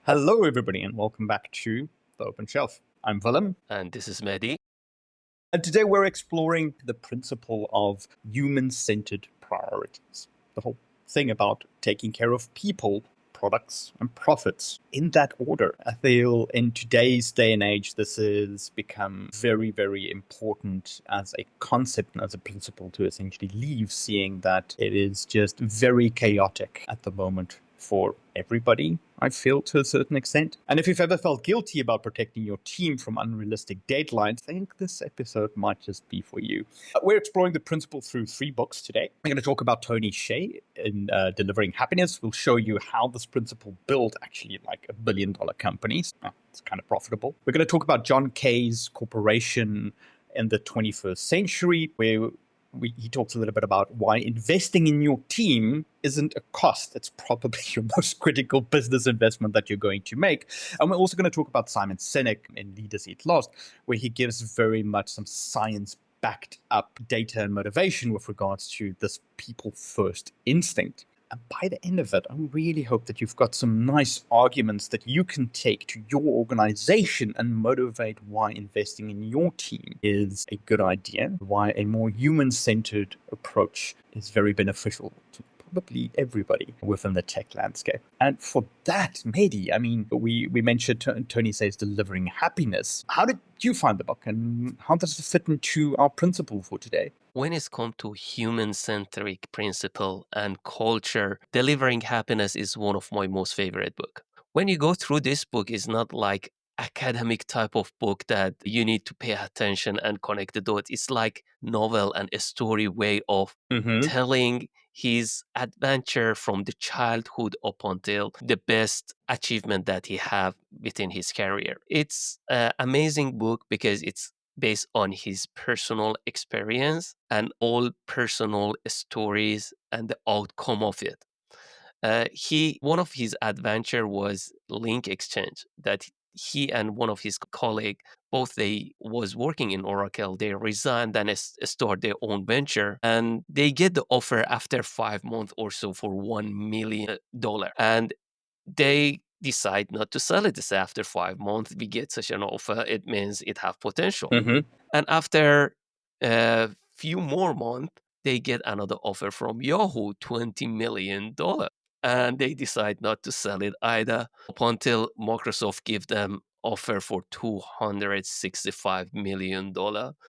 Hello, everybody, and welcome back to The Open Shelf. I'm Willem, And this is Mehdi. and today we're exploring the principle of human-centered priorities. The whole thing about taking care of people, products, and profits in that order. I feel in today's day and age, this has become very, very important as a concept and as a principle to essentially leave, seeing that it is just very chaotic at the moment for everybody, I feel, to a certain extent. And if you've ever felt guilty about protecting your team from unrealistic deadlines, I think this episode might just be for you. We're exploring the principle through 3 books today. We're going to talk about Tony Hsieh in Delivering Happiness. We'll show you how this principle built actually like $1 billion companies. It's kind of profitable. We're going to talk about John Kay's corporation in the 21st century, where he talks a little bit about why investing in your team isn't a cost. It's probably your most critical business investment that you're going to make. And we're also going to talk about Simon Sinek in Leaders Eat Last, where he gives very much some science-backed up data and motivation with regards to this people-first instinct. And by the end of it, I really hope that you've got some nice arguments that you can take to your organization and motivate why investing in your team is a good idea, why a more human-centered approach is very beneficial to probably everybody within the tech landscape. And for that, Mehdi, I mean, we mentioned Tony says delivering happiness. How did you find the book, and how does it fit into our principle for today? When it's come to human-centric principle and culture, Delivering Happiness is one of my most favorite book. When you go through this book, it's not like academic type of book that you need to pay attention and connect the dots. It's like novel and a story way of telling his adventure from the childhood up until the best achievement that he have within his career. It's an amazing book because it's based on his personal experience and all personal stories and the outcome of it. One of his adventure was link exchange that he and one of his colleague, both they was working in Oracle. They resigned and start their own venture, and they get the offer after 5 months or so for $1 million, and they decide not to sell it. They say after 5 months we get such an offer, it means it have potential. And after a few more months, they get another offer from Yahoo, $20 million. And they decide not to sell it either up until Microsoft give them offer for $265 million.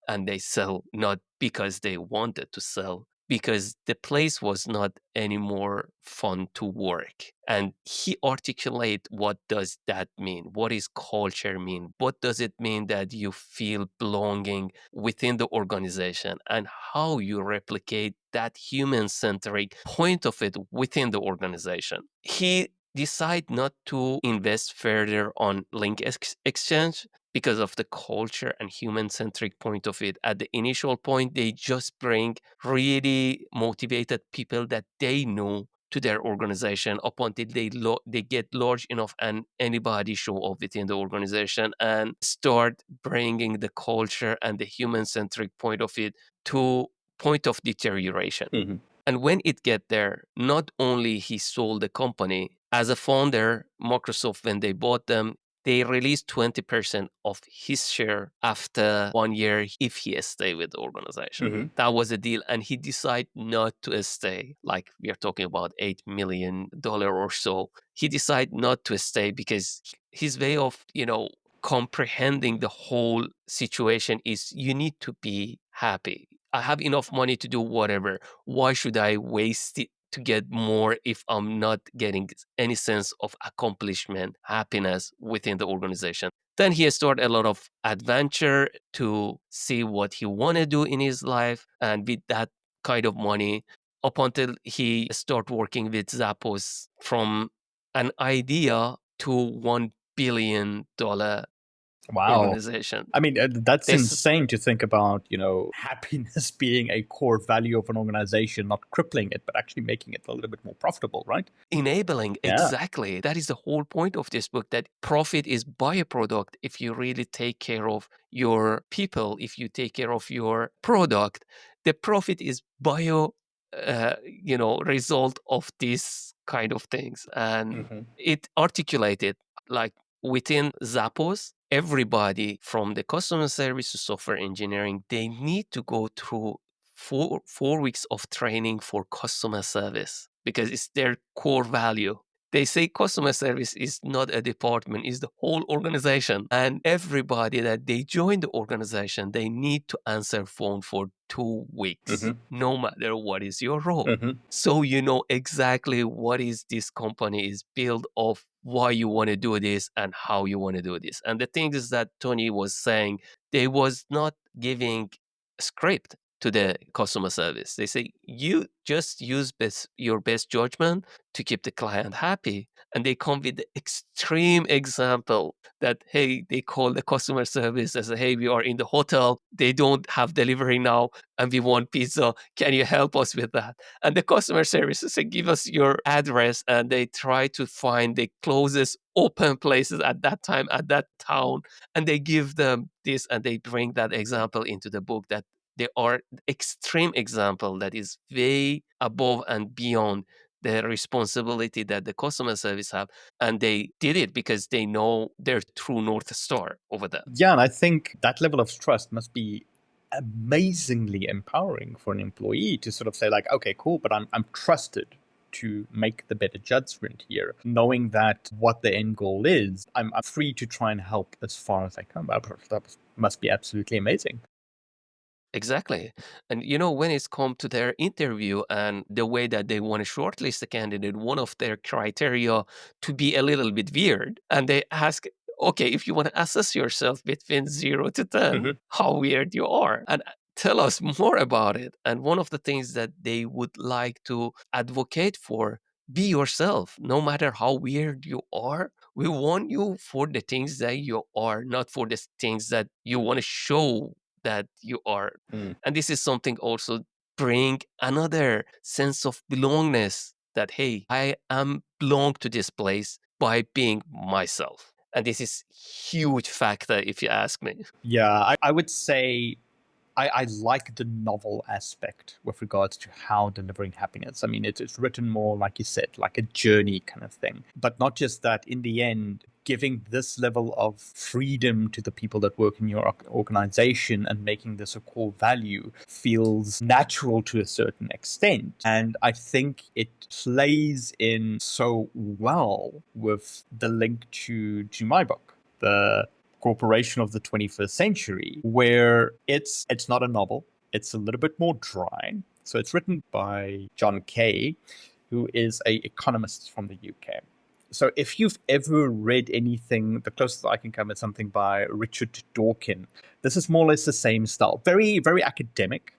And they sell not because they wanted to sell, because the place was not anymore fun to work. And he articulate what does that mean? What is culture mean? What does it mean that you feel belonging within the organization, and how you replicate that human-centric point of it within the organization? He decide not to invest further on link exchange because of the culture and human-centric point of it. At the initial point, they just bring really motivated people that they know to their organization up until they get large enough and anybody show up within the organization and start bringing the culture and the human-centric point of it to point of deterioration. And when it get there, not only he sold the company, as a founder, Microsoft, when they bought them, they released 20% of his share after 1 year if he stay with the organization. That was a deal. And he decided not to stay. Like we are talking about $8 million or so. He decided not to stay because his way of, comprehending the whole situation is you need to be happy. I have enough money to do whatever. Why should I waste it to get more if I'm not getting any sense of accomplishment, happiness within the organization? Then he started a lot of adventure to see what he want to do in his life. And with that kind of money, up until he start working with Zappos from an idea to $1 billion Wow. organization. I mean, that's This insane to think about, happiness being a core value of an organization, not crippling it, but actually making it a little bit more profitable, right? enabling, Yeah. exactly. That is the whole point of this book, that profit is byproduct. If you really take care of your people, if you take care of your product, the profit is result of these kind of things. And it articulated like within Zappos, everybody from the customer service to software engineering, they need to go through four weeks of training for customer service because it's their core value. They say customer service is not a department, it's the whole organization. And everybody that they join the organization, they need to answer phone for 2 weeks, no matter what is your role. So you know exactly what is this company is built of, why you want to do this and how you want to do this. And the thing is that Tony was saying, they was not giving a script to the customer service. They say, you just use your best judgment to keep the client happy. And they come with the extreme example that, hey, they call the customer service and say, hey, we are in the hotel, they don't have delivery now, and we want pizza. Can you help us with that? And the customer services say, give us your address. And they try to find the closest open places at that time, at that town. And they give them this, and they bring that example into the book, that there are extreme example that is way above and beyond the responsibility that the customer service have. And they did it because they know their true North Star over there. Yeah, and I think that level of trust must be amazingly empowering for an employee to sort of say like, okay, cool, but I'm trusted to make the better judgment here, knowing that what the end goal is, I'm free to try and help as far as I can. That must be absolutely amazing. Exactly. And you know, when it's come to their interview and the way that they want to shortlist a candidate, one of their criteria to be a little bit weird. And they ask, okay, if you want to assess yourself between 0 to 10, how weird you are. And tell us more about it. And one of the things that they would like to advocate for, be yourself, no matter how weird you are. We want you for the things that you are, not for the things that you want to show that you are. And this is something also bring another sense of belongingness, that hey, I am belong to this place by being myself. And this is huge factor if you ask me. Yeah, I would say I like the novel aspect with regards to how delivering happiness. I mean, it's written more, like you said, like a journey kind of thing. But not just that, in the end, giving this level of freedom to the people that work in your organization and making this a core value feels natural to a certain extent. And I think it plays in so well with the link to my book, the Corporation of the 21st Century, where it's not a novel. It's a little bit more dry. So it's written by John Kay, who is an economist from the UK. So if you've ever read anything, the closest I can come is something by Richard Dawkins. This is more or less the same style. Very, very academic.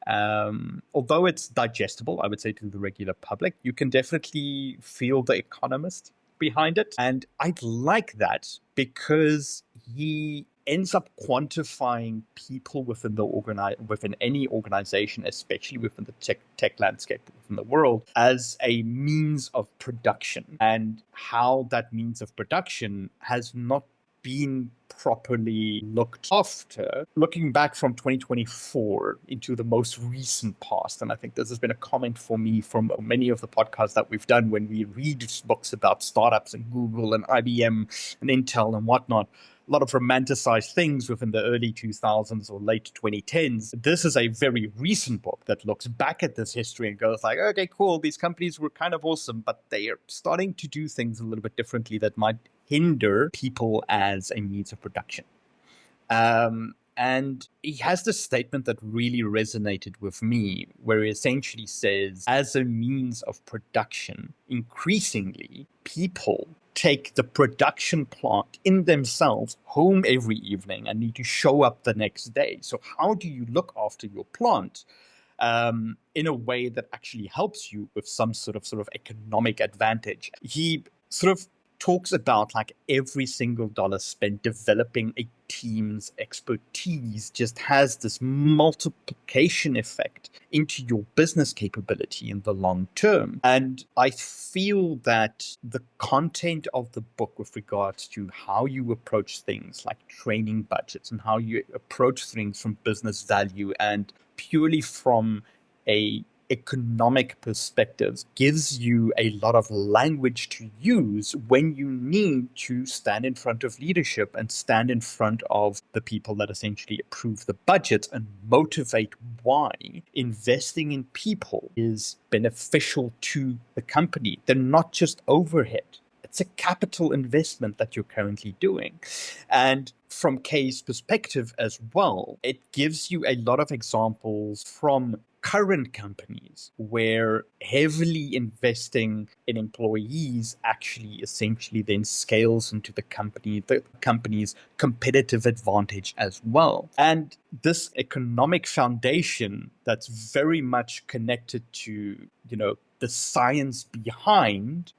Although it's digestible, I would say, to the regular public, you can definitely feel the economist behind it. And I like that because he ends up quantifying people within the within any organization, especially within the tech landscape within the world, as a means of production, and how that means of production has not been properly looked after. Looking back from 2024 into the most recent past, and I think this has been a comment for me from many of the podcasts that we've done when we read books about startups and Google and IBM and Intel and whatnot, a lot of romanticized things within the early 2000s or late 2010s. This is a very recent book that looks back at this history and goes like, okay, cool, these companies were kind of awesome, but they are starting to do things a little bit differently that might hinder people as a means of production. And he has this statement that really resonated with me, where he essentially says, as a means of production, increasingly, people take the production plant in themselves home every evening and need to show up the next day. So how do you look after your plant in a way that actually helps you with some sort of economic advantage? He sort of talks about like every single dollar spent developing a team's expertise just has this multiplication effect into your business capability in the long term. And I feel that the content of the book with regards to how you approach things like training budgets and how you approach things from business value and purely from a economic perspectives gives you a lot of language to use when you need to stand in front of leadership and stand in front of the people that essentially approve the budget and motivate why investing in people is beneficial to the company. They're not just overhead. It's a capital investment that you're currently doing. And from Kay's perspective as well, it gives you a lot of examples from current companies where heavily investing in employees actually essentially then scales into the company's competitive advantage as well. And this economic foundation that's very much connected to, the science behind,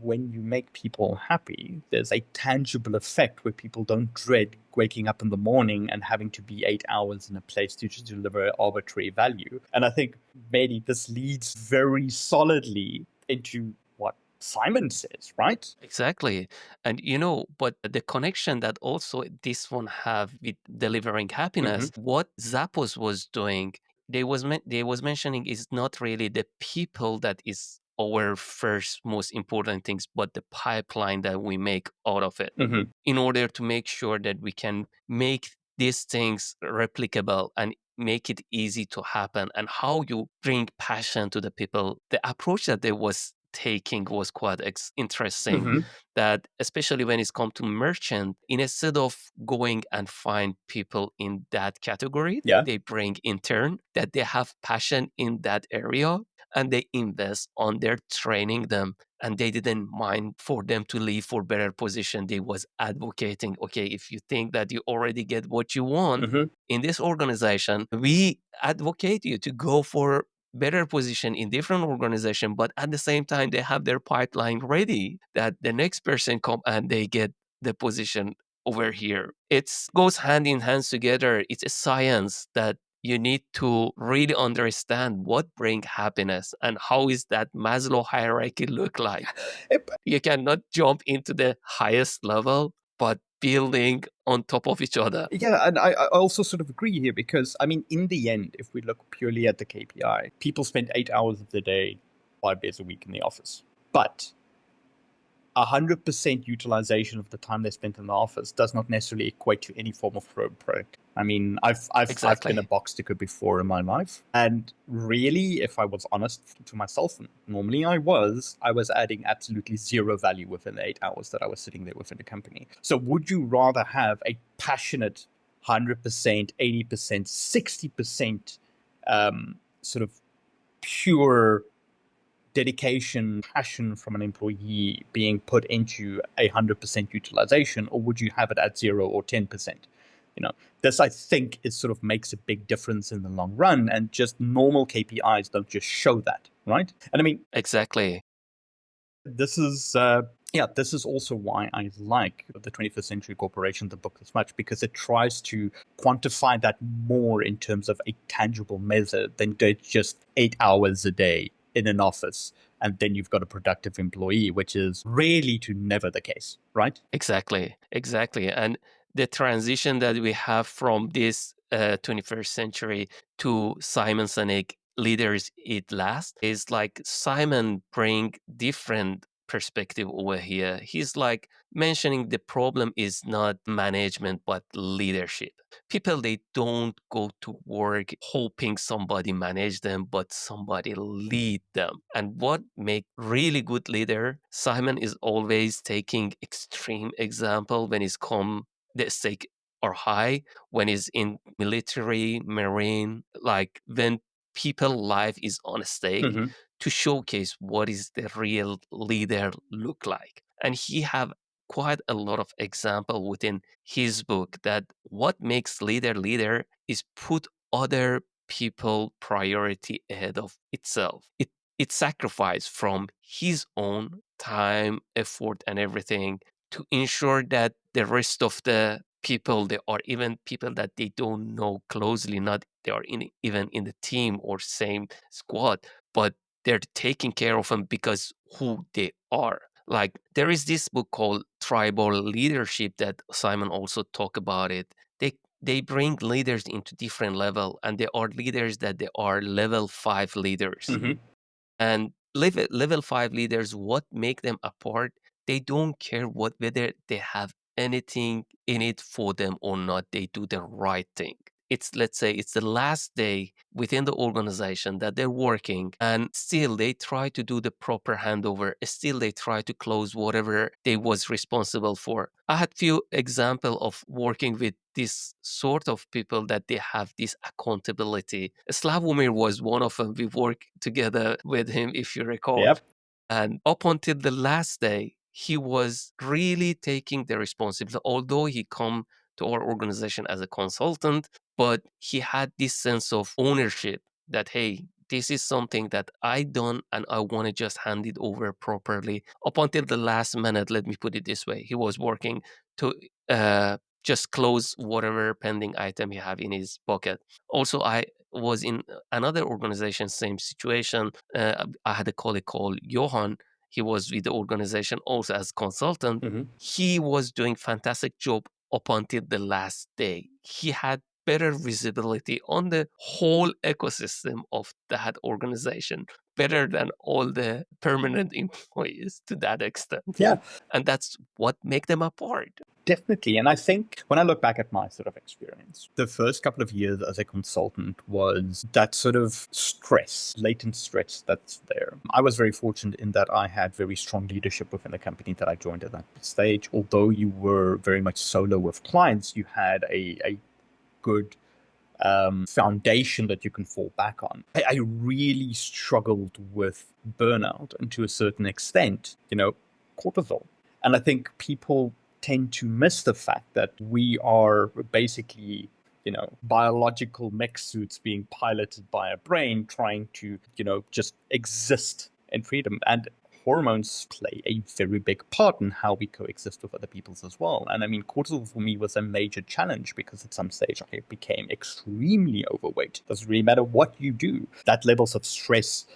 when you make people happy, there's a tangible effect where people don't dread waking up in the morning and having to be 8 hours in a place to just deliver arbitrary value. And I think maybe this leads very solidly into what Simon says, right? Exactly. And but the connection that also this one have with delivering Mm-hmm. happiness, what Zappos was doing, they was mentioning is not really the people that is our first most important things, but the pipeline that we make out of it Mm-hmm. in order to make sure that we can make these things replicable and make it easy to happen, and how you bring passion to the people. The approach that they was taking was quite interesting, Mm-hmm. that especially when it's come to merchant, instead of going and find people in that category, Yeah. they bring in turn that they have passion in that area, and they invest on their training them, and they didn't mind for them to leave for better position. They was advocating, okay, if you think that you already get what you want Mm-hmm. in this organization, we advocate you to go for better position in different organization, but at the same time they have their pipeline ready that the next person come and they get the position over here. It goes hand in hand together. It's a science that you need to really understand what bring happiness and how is that Maslow hierarchy look like. You cannot jump into the highest level, but building on top of each other. Yeah, and I also sort of agree here because, I mean, in the end, if we look purely at the KPI, people spend 8 hours of the day, 5 days a week in the office. But 100% utilization of the time they spent in the office does not necessarily equate to any form of product. I mean, I've been a Exactly. box ticker before in my life, and really, if I was honest to myself, and normally I was adding absolutely zero value within the 8 hours that I was sitting there within the company. So, would you rather have a passionate 100%, 80%, 60% sort of pure dedication, passion from an employee being put into 100% utilization, or would you have it at 0 or 10%? This I think is sort of makes a big difference in the long run, and just normal KPIs don't just show that, right? And I mean, Exactly. this is this is also why I like the 21st Century Corporation, the book, as much, because it tries to quantify that more in terms of a tangible measure than just 8 hours a day in an office and then you've got a productive employee, which is rarely to never the case, right? Exactly, exactly. And the transition that we have from this 21st century to Simon Sinek leaders it last is like Simon bring different perspective over here. He's like mentioning the problem is not management but leadership. People, they don't go to work hoping somebody manage them, but somebody lead them. And what make really good leader, Simon is always taking extreme example when it's come the stake are high, when it's in military, marine, like when people life is on stake, Mm-hmm. to showcase what is the real leader look like. And he have quite a lot of example within his book that what makes leader is put other people priority ahead of itself. It sacrifice from his own time, effort, and everything to ensure that the rest of the people, they are even people that they don't know closely, not they are even in the team or same squad, but they're taking care of them because who they are. Like there is this book called Tribal Leadership that Simon also talk about it. They they bring leaders into different level, and there are leaders that they are level 5 leaders. Hmm. And level 5 leaders, what make them apart, they don't care what whether they have anything in it for them or not. They do the right thing. It's, let's say, it's the last day within the organization that they're working, and still they try to do the proper handover. Still they try to close whatever they was responsible for. I had few example of working with this sort of people that they have this accountability. Slavomir was one of them. We worked together with him, if you recall. Yep. And up until the last day, he was really taking the responsibility, although he come to our organization as a consultant, but he had this sense of ownership that, hey, this is something that I done and I want to just hand it over properly. Up until the last minute, let me put it this way, he was working to just close whatever pending item he have in his bucket. Also, I was in another organization, same situation. I had a colleague called Johan. He was with the organization also as consultant. Hmm. He was doing fantastic job up until the last day. He had better visibility on the whole ecosystem of that organization, better than all the permanent employees to that extent. Yeah. And that's what make them apart. Definitely. And I think when I look back at my sort of experience, the first couple of years as a consultant was that sort of stress, latent stress that's there. I was very fortunate in that I had very strong leadership within the company that I joined at that stage. Although you were very much solo with clients, you had a good foundation that you can fall back on. I really struggled with burnout, and to a certain extent, cortisol. And I think people tend to miss the fact that we are basically, biological mech suits being piloted by a brain trying to, just exist in freedom. And hormones play a very big part in how we coexist with other peoples as well. And I mean, cortisol for me was a major challenge because at some stage I became extremely overweight. Doesn't really matter what you do. That levels of stress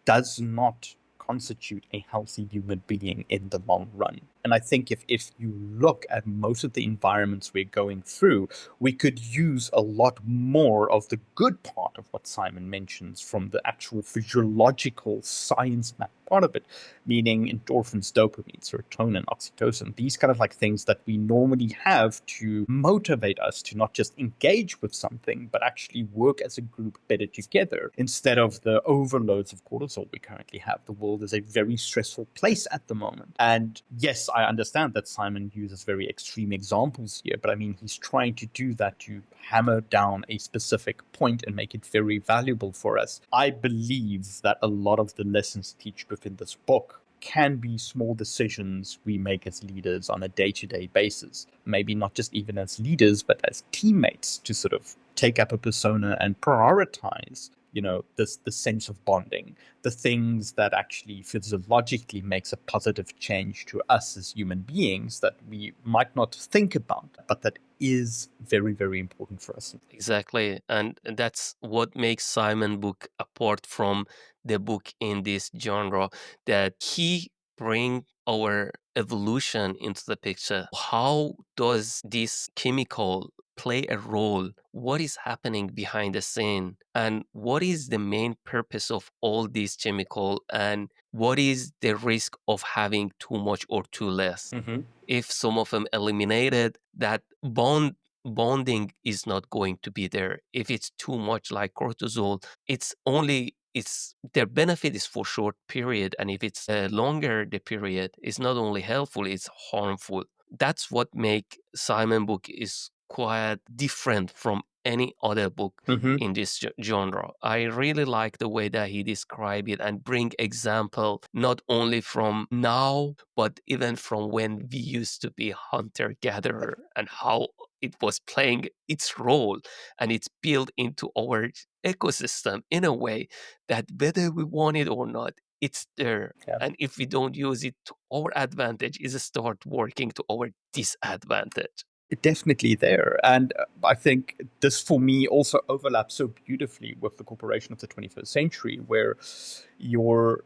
does not constitute a healthy human being in the long run. And I think if you look at most of the environments we're going through, we could use a lot more of the good part of what Simon mentions from the actual physiological science map part of it, meaning endorphins, dopamine, serotonin, oxytocin, these kind of like things that we normally have to motivate us to not just engage with something, but actually work as a group better together instead of the overloads of cortisol we currently have. The world is a very stressful place at the moment. And yes, I understand that Simon uses very extreme examples here, but I mean, he's trying to do that to hammer down a specific point and make it very valuable for us. I believe that a lot of the lessons teach within this book can be small decisions we make as leaders on a day-to-day basis. Maybe not just even as leaders, but as teammates to sort of take up a persona and prioritize the sense of bonding, the things that actually physiologically makes a positive change to us as human beings that we might not think about, but that is very, very important for us. Exactly. And that's what makes Simon book apart from the book in this genre, that he bring our evolution into the picture. How does this chemical play a role? What is happening behind the scene? And what is the main purpose of all these chemical? And what is the risk of having too much or too less? Mm-hmm. If some of them eliminated, that bonding is not going to be there. If it's too much like cortisol, it's their benefit is for short period, and if it's longer the period, it's not only helpful, it's harmful. That's what make Simon book is quite different from any other book Mm-hmm. in this genre. I really like the way that he describe it and bring example not only from now but even from when we used to be hunter gatherer, and how it was playing its role, and it's built into our ecosystem in a way that whether we want it or not, it's there. Yeah. And if we don't use it to our advantage, it start working to our disadvantage. definitely there. And I think this, for me, also overlaps so beautifully with the corporation of the 21st century, where you're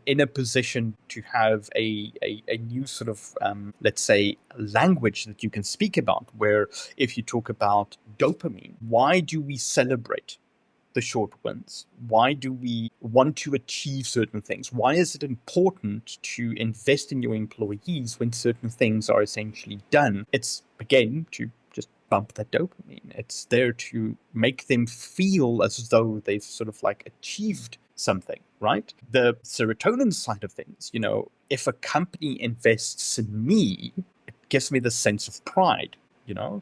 in a position to have a new sort of, let's say, language that you can speak about, where if you talk about dopamine, why do we celebrate the short wins? Why do we want to achieve certain things? Why is it important to invest in your employees when certain things are essentially done? It's, again, to just bump that dopamine. It's there to make them feel as though they've sort of like achieved something, right? The serotonin side of things, if a company invests in me, it gives me the sense of pride.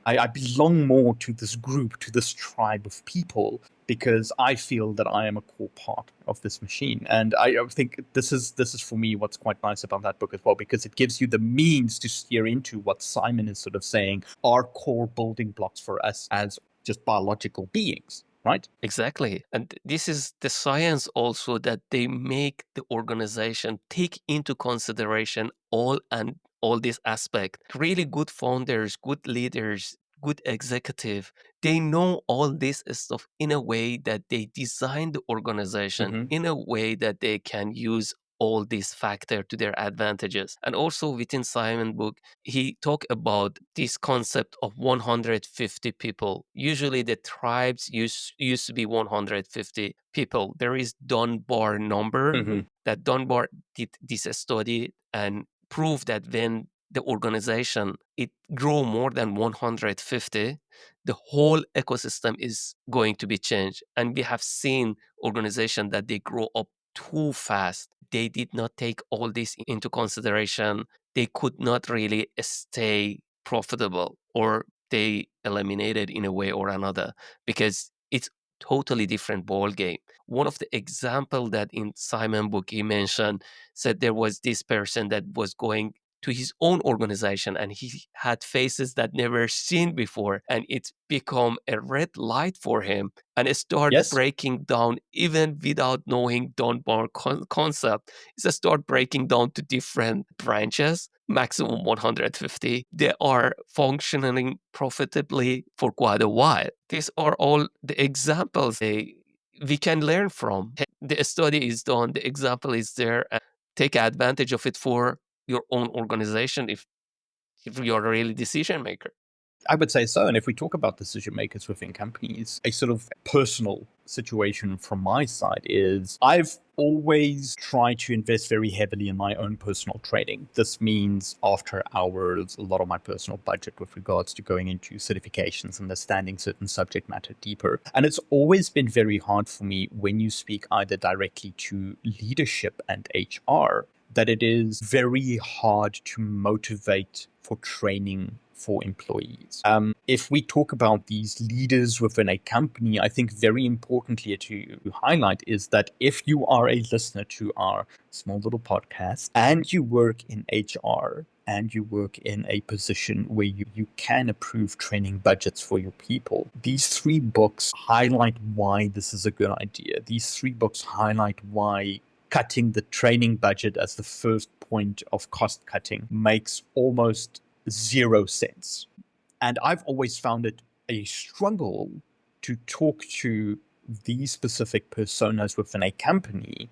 I belong more to this group, to this tribe of people, because I feel that I am a core part of this machine. And I think this is for me what's quite nice about that book as well, because it gives you the means to steer into what Simon is sort of saying are core building blocks for us as just biological beings, right? Exactly. And this is the science also, that they make the organization take into consideration all this aspect. Really good founders, good leaders, good executive, they know all this stuff in a way that they design the organization Mm-hmm. in a way that they can use all these factor to their advantages. And also within Simon book, he talked about this concept of 150 people. Usually the tribes used to be 150 people. There is Dunbar number. Mm-hmm. That Dunbar did this study and proved that when the organization it grow more than 150, the whole ecosystem is going to be changed. And we have seen organization that they grow up too fast. They did not take all this into consideration. They could not really stay profitable, or they eliminated in a way or another, because it's totally different ball game. One of the example that in Simon book he mentioned, said there was this person that was going to his own organization and he had faces that never seen before, and it's become a red light for him, and it start Yes. breaking down even without knowing Dunbar concept. It's start breaking down to different branches, maximum 150. They are functioning profitably for quite a while. These are all the examples we can learn from. The study is done, the example is there, and take advantage of it for your own organization if you're a really decision maker. I would say so. And if we talk about decision makers within companies, a sort of personal situation from my side is I've always tried to invest very heavily in my own personal training. This means after hours, a lot of my personal budget with regards to going into certifications, understanding certain subject matter deeper. And it's always been very hard for me when you speak either directly to leadership and HR, that it is very hard to motivate for training for employees. If we talk about these leaders within a company, I think very importantly to highlight is that if you are a listener to our small little podcast and you work in HR and you work in a position where you can approve training budgets for your people, these 3 books highlight why this is a good idea. These 3 books highlight why cutting the training budget as the first point of cost cutting makes almost 0 sense. And I've always found it a struggle to talk to these specific personas within a company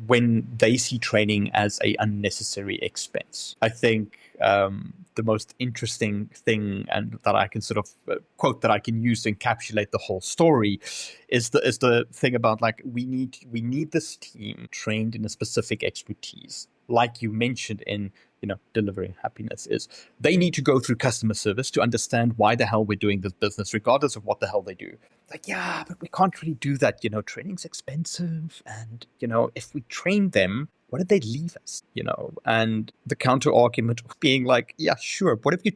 when they see training as a unnecessary expense. I think the most interesting thing, and that I can sort of quote that I can use to encapsulate the whole story, is the thing about like we need this team trained in a specific expertise, like you mentioned in delivering happiness, is they need to go through customer service to understand why the hell we're doing this business, regardless of what the hell they do. Like, yeah, but we can't really do that. Training's expensive. And, if we train them, what did they leave us? And the counter argument of being like, yeah, sure. What if you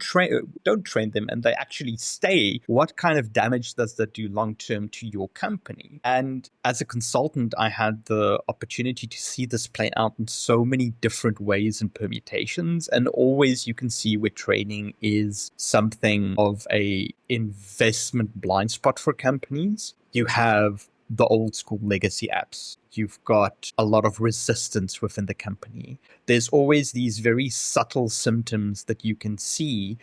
don't train them and they actually stay? What kind of damage does that do long term to your company? And as a consultant, I had the opportunity to see this play out in so many different ways and permutations. And always you can see where training is something of a investment blind spot for companies. You have the old school legacy apps. You've got a lot of resistance within the company. There's always these very subtle symptoms that you can see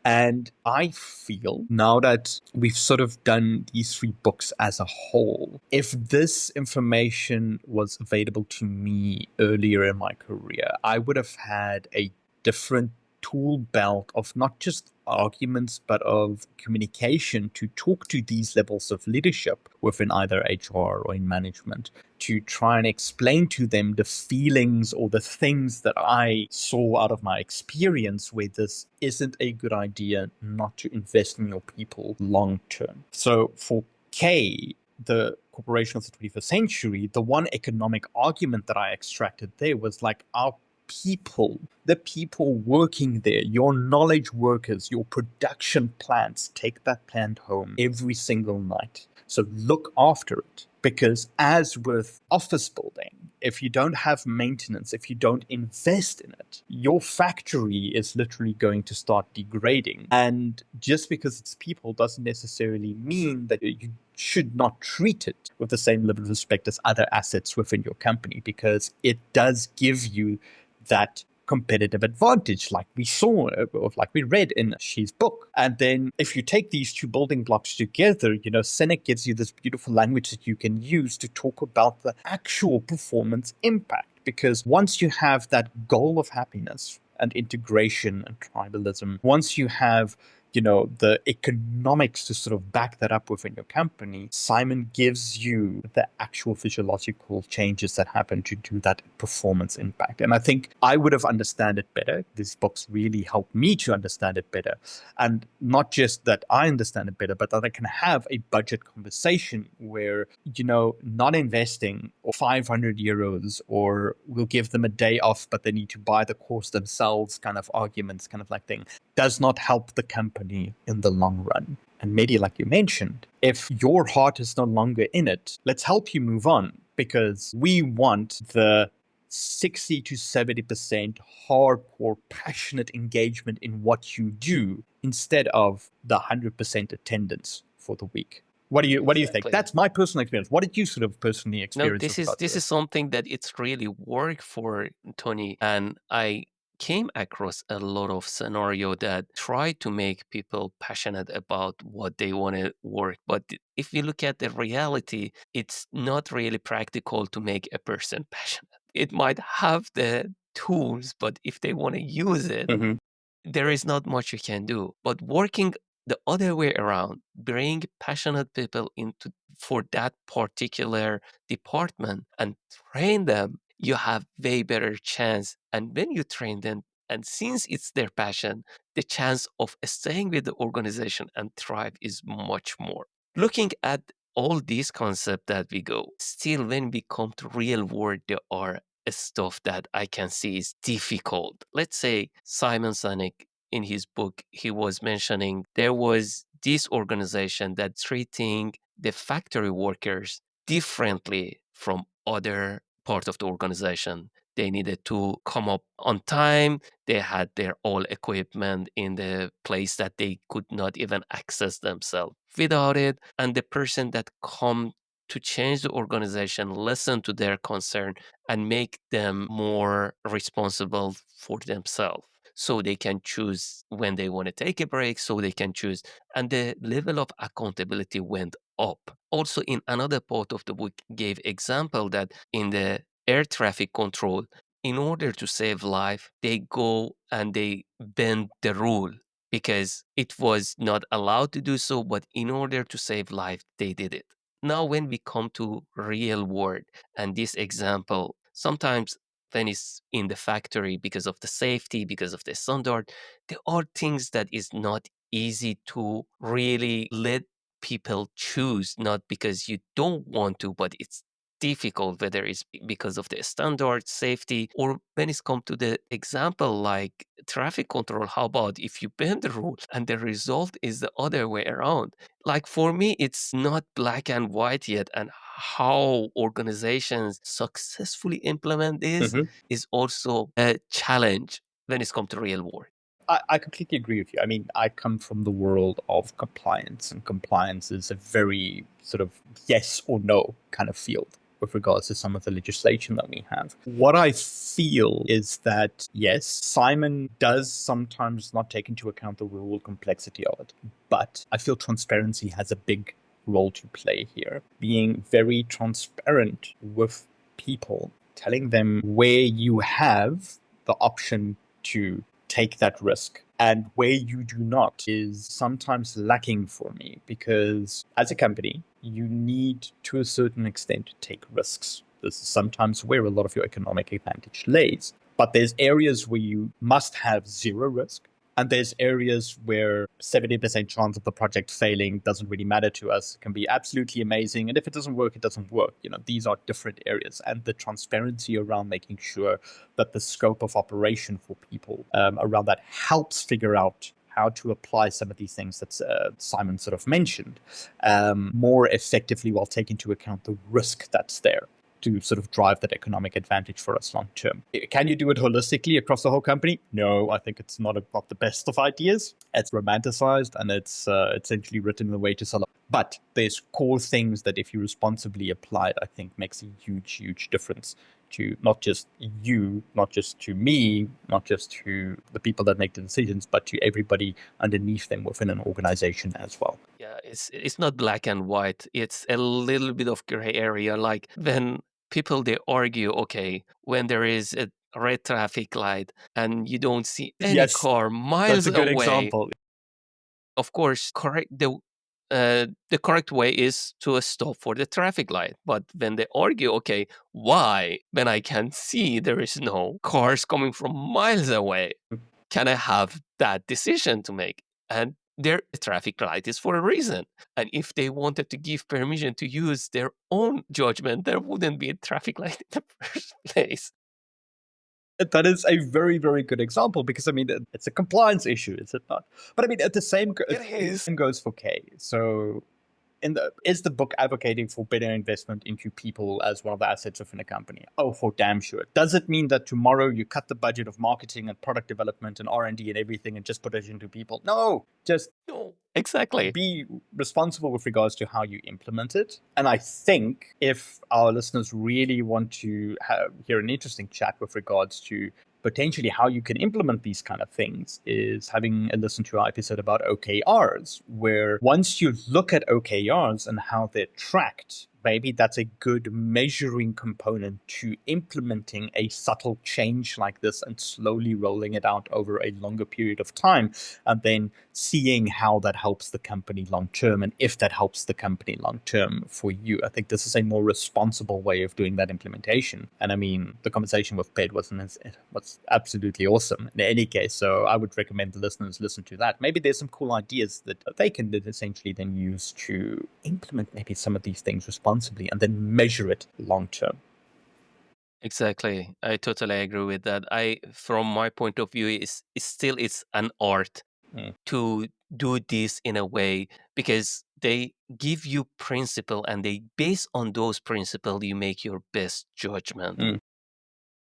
And I feel now that we've sort of done these 3 books as a whole, if this information was available to me earlier in my career, I would have had a different tool belt of not just arguments, but of communication to talk to these levels of leadership within either HR or in management, to try and explain to them the feelings or the things that I saw out of my experience where this isn't a good idea not to invest in your people long term. So for K, the corporation of the 21st century, the one economic argument that I extracted there was like our people, the people working there, your knowledge workers, your production plants, take that plant home every single night. So look after it. Because as with office building, if you don't have maintenance, if you don't invest in it, your factory is literally going to start degrading. And just because it's people doesn't necessarily mean that you should not treat it with the same level of respect as other assets within your company, because it does give you that competitive advantage, like we saw, or like we read in Xi's book. And then if you take these 2 building blocks together, Sinek gives you this beautiful language that you can use to talk about the actual performance impact. Because once you have that goal of happiness and integration and tribalism, once you have the economics to sort of back that up within your company, Simon gives you the actual physiological changes that happen to do that performance impact. And I think I would have understood it better. These books really helped me to understand it better. And not just that I understand it better, but that I can have a budget conversation where, not investing or 500 euros or we'll give them a day off, but they need to buy the course themselves kind of arguments, kind of like thing, does not help the company in the long run. And maybe like you mentioned, if your heart is no longer in it, let's help you move on, because we want the 60 to 70% hardcore, passionate engagement in what you do instead of the 100% attendance for the week. What do you think? Exactly. That's my personal experience. What did you sort of personally No, experience? this is something that it's really worked for Tony, and I came across a lot of scenario that try to make people passionate about what they want to work. But if you look at the reality, it's not really practical to make a person passionate. It might have the tools, but if they want to use it, there is not much you can do. But working the other way around, bring passionate people into for that particular department and train them, you have way better chance. And when you train them, and since it's their passion, the chance of staying with the organization and thrive is much more. Looking at all these concepts that we go, still when we come to real world, there are stuff that I can see is difficult. Let's say Simon Sinek in his book, he was mentioning there was this organization that treating the factory workers differently from other parts of the organization. They needed to come up on time. They had their all equipment in the place that they could not even access themselves without it. And the person that come to change the organization, listen to their concern and make them more responsible for themselves. So they can choose when they want to take a break, so they can choose. And the level of accountability went up. Also, in another part of the book, gave example that in the air traffic control, in order to save life, they go and they bend the rule because it was not allowed to do so, but in order to save life, they did it. Now, when we come to real world and this example, sometimes when it's in the factory because of the safety, because of the standard, there are things that is not easy to really let people choose, not because you don't want to, but it's difficult, whether it's because of the standard safety or when it's come to the example like traffic control. How about if you bend the rule and the result is the other way around? Like for me, it's not black and white yet, and how organizations successfully implement this is also a challenge when it's come to real world. I completely agree with you. I mean, I come from the world of compliance, and compliance is a very sort of yes or no kind of field. with regards to some of the legislation that we have. What I feel is that, yes, Simon does sometimes not take into account the real complexity of it, but I feel transparency has a big role to play here. Being very transparent with people, telling them where you have the option to take that risk and where you do not is sometimes lacking for me, because as a company, you need to a certain extent to take risks. This is sometimes where a lot of your economic advantage lays. But there's areas where you must have zero risk, and there's areas where 70% chance of the project failing doesn't really matter to us. It can be absolutely amazing. And if it doesn't work, it doesn't work. These are different areas. And the transparency around making sure that the scope of operation for people around that helps figure out how to apply some of these things that Simon sort of mentioned more effectively, while taking into account the risk that's there, to sort of drive that economic advantage for us long term. Can you do it holistically across the whole company? No, I think it's not the best of ideas. It's romanticized, and it's essentially written in a way to sell it. But there's core things that, if you responsibly apply it, I think makes a huge, huge difference to not just you, not just to me, not just to the people that make the decisions, but to everybody underneath them within an organization as well. Yeah, it's not black and white. It's a little bit of gray area. Like when people they argue, okay, when there is a red traffic light and you don't see any Yes, car that's miles a good away, example. of course, the correct way is to stop for the traffic light. But when they argue, okay, why? When I can see there is no cars coming from miles away, can I have that decision to make? And their traffic light is for a reason. And if they wanted to give permission to use their own judgment, there wouldn't be a traffic light in the first place. That is a very, very good example, because I mean, it's a compliance issue, is it not? But I mean, at the same It is. same goes for K. So, is the book advocating for better investment into people as one of the assets within a company? Oh, for damn sure. Does it mean that tomorrow you cut the budget of marketing and product development and R&D and everything and just put it into people? No, just No, exactly. be responsible with regards to how you implement it. And I think if our listeners really want to hear an interesting chat with regards to potentially how you can implement these kind of things, is having a listen to our episode about OKRs, where once you look at OKRs and how they're tracked, maybe that's a good measuring component to implementing a subtle change like this and slowly rolling it out over a longer period of time, and then seeing how that helps the company long term, and if that helps the company long term for you. I think this is a more responsible way of doing that implementation. And I mean, the conversation with Ped was absolutely awesome in any case. So I would recommend the listeners listen to that. Maybe there's some cool ideas that they can essentially then use to implement maybe some of these things responsibly and then measure it long term. Exactly. I totally agree with that. From my point of view, it's an art Mm. to do this in a way, because they give you principle and they base on those principles you make your best judgment. Mm.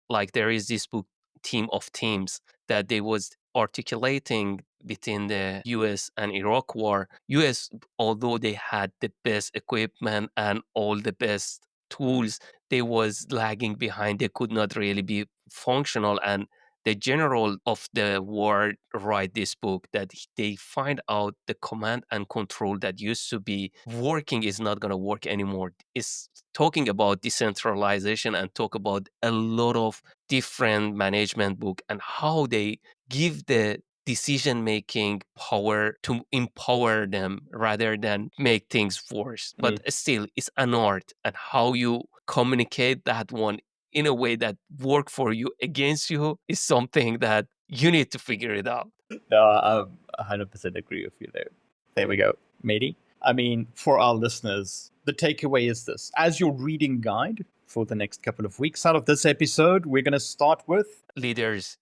Like there is this book, Team of Teams, that they was articulating between the US and Iraq war. US, although they had the best equipment and all the best tools, they was lagging behind. They could not really be functional. And the general of the war write this book that they find out the command and control that used to be working is not going to work anymore. It's talking about decentralization and talk about a lot of different management book and how they give the decision making power to empower them rather than make things worse. But still, it's an art, and how you communicate that one in a way that work for you against you is something that you need to figure it out. No, I 100% agree with you there. There we go, matey. I mean, for our listeners, the takeaway is this. As your reading guide for the next couple of weeks out of this episode, we're going to start with Leaders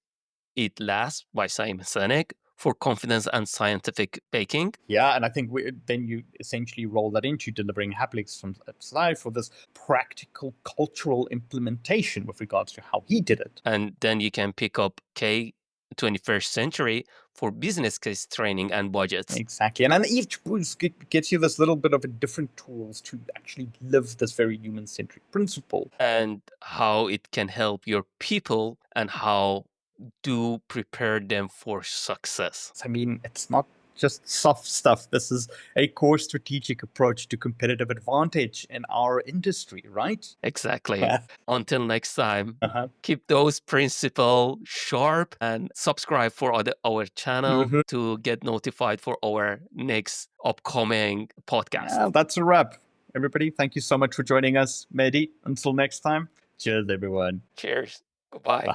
Eat Last by Simon Sinek for confidence and scientific baking. Yeah, and I think then you essentially roll that into delivering happiness from outside for this practical cultural implementation with regards to how he did it. And then you can pick up K 21st century for business case training and budgets. Exactly. And then each boost gets you this little bit of a different tools to actually live this very human-centric principle. And how it can help your people and how to prepare them for success. I mean, it's not just soft stuff. This is a core strategic approach to competitive advantage in our industry, right? Exactly. Until next time, Uh-huh. keep those principles sharp and subscribe for our channel Mhm. to get notified for our next upcoming podcast. Yeah, that's a wrap. Everybody, thank you so much for joining us, Mehdi. Until next time, cheers, everyone. Cheers. Goodbye. Bye.